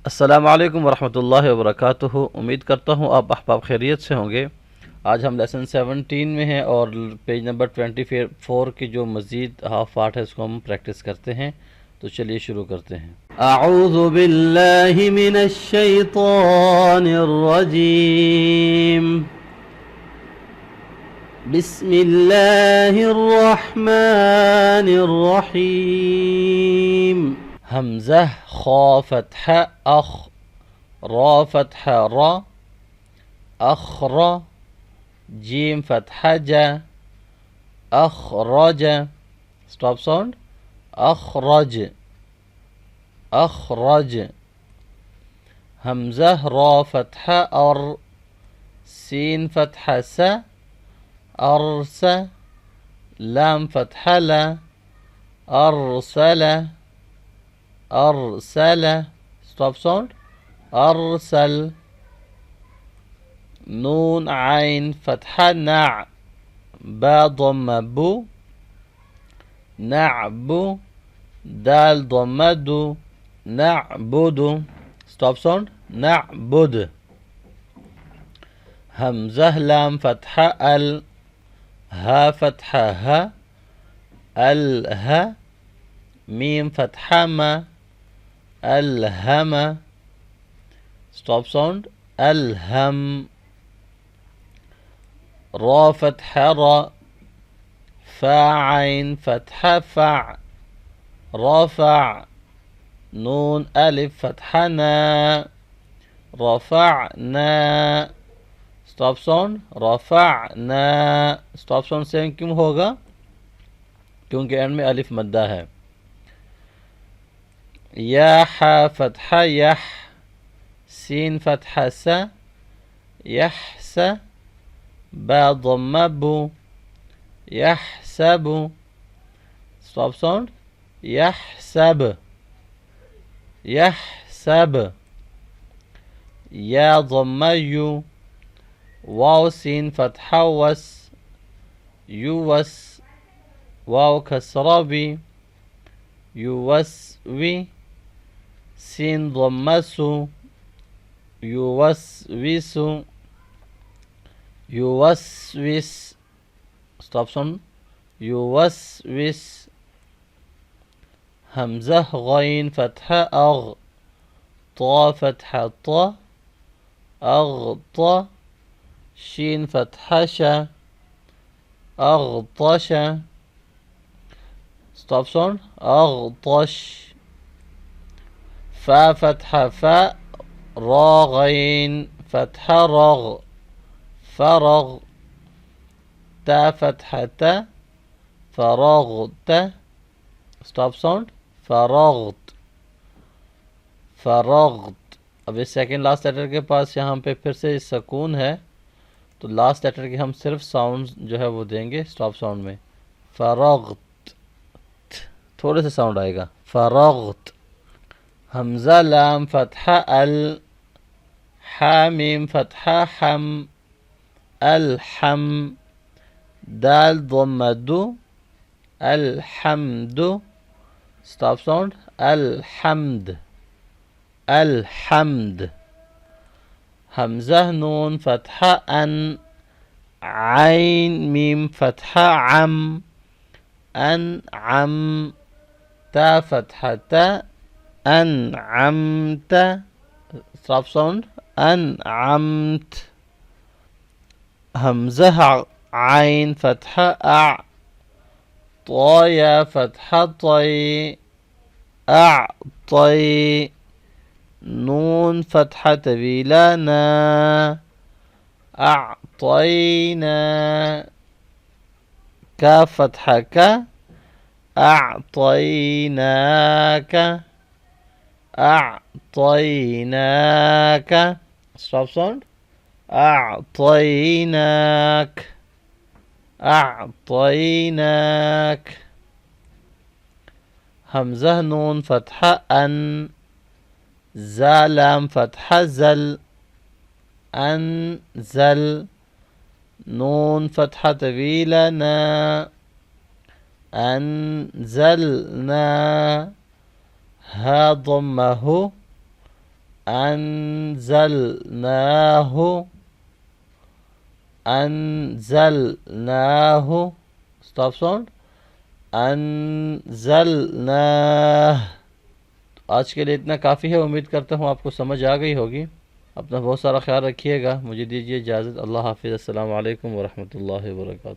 अस्सलामु अलैकुम वरहमतुल्लाहि वबरकातुहू। उम्मीद करता हूँ आप अहबाब खैरियत से होंगे। आज हम लेसन 17 में हैं और पेज नंबर 24 की जो मज़ीद हाफ पार्ट है उसको हम प्रैक्टिस करते हैं। तो चलिए शुरू करते हैं। अऊज़ु बिल्लाहि मिनश शैतानिर रजीम। बिस्मिल्लाहिर रहमानिर रहीम। हमज़ा खा फतहा अख, रा फतहा रा, अखरा, जीम फतहा जा, अखरज, स्टॉप साउंड, अखरज, अखरज। हमज़ा रा फतहा और, सीन फतहा सा, अरस, लाम फतहा ला, अरसल, अरसल, स्टॉप साउंड, अरसल। नून आइन फतहा ना, बा ضم बू, नअबु, दाल ضم दु, नअबुदु, स्टॉप साउंड, नअबुद। हमज़ा लाम फतहा अल, हा फतहा हा, अल हा, मीम फतहा मा, अलहम, स्टॉप साउंड, अलहम। रा फतहा रा, फा आइन फतहा फा, रफा, नून अलिफ फतहा ना, रफअना, स्टॉप साउंड, रफअना। स्टॉप साउंड सेम क्यों होगा? क्योंकि एंड में अलिफ मद्दा है। या हा फतहा यह, सीन फतहा सा, यहसा, बा ضم बु, यहसबु, स्टॉप साउंड, यहसब, यहसब। या ضم यू, वाव सीन फतहा वस, युवस, वाव कसरा बी, युवस्वी, सीन ضم सु, युवस्विसु, युवस्विस, स्टॉप साउंड, युवस्विस। हमज़ा गैन फतहा अग, ता फतहा ता, अगता, शीन फतहा शा, अगतश, स्टॉप साउंड, अगतश। फा फतहा फा, रा गैन फतहा रग, फरग, ता फतहा ता, फरगत, स्टॉप साउंड, फरगत, फरगत। अब इस सेकेंड लास्ट लेटर के पास यहाँ पे फिर से सकून है, तो लास्ट लेटर के हम सिर्फ साउंड जो है वो देंगे स्टॉप साउंड में। फरगत, थोड़े से साउंड आएगा, फरगत। हमज़ा लाम फतहा अल, हामिम फतहा हम, अलहम, दाल ضم दु, अलहमदु, स्टॉप साउंड, अलहमद, अलहमद। हमज़ा नून फतहा अन, आइन मीम फतहा अम, अनअम, ता फतहा ता, अनअमत, स्टॉप साउंड, अनअमत। हमज़ा आइन फतहा आ, ताया फतहा तय, अअतय, नून फतहा तवीला ना, अअतयना, का फतहा का, अअतयनाका, अअतयनाका, स्टॉप साउंड, अअतयनाक, अअतयनाक। हमज़ा नून फतहा अन, जा लाम फतहा जल, अनजल, नून फतहा तवीला ना, अनजलना, हा ضمه, अनज़लनाहु, अनज़लनाहु, स्टॉप साउंड, अनज़लनाह। आज के लिए इतना काफ़ी है। उम्मीद करता हूँ आपको समझ आ गई होगी। अपना बहुत सारा ख्याल रखिएगा। मुझे दीजिए इजाज़त। अल्लाह हाफ़िज़। अस्सलामु अलैकुम वरहमतुल्लाहि वबरकातुहू।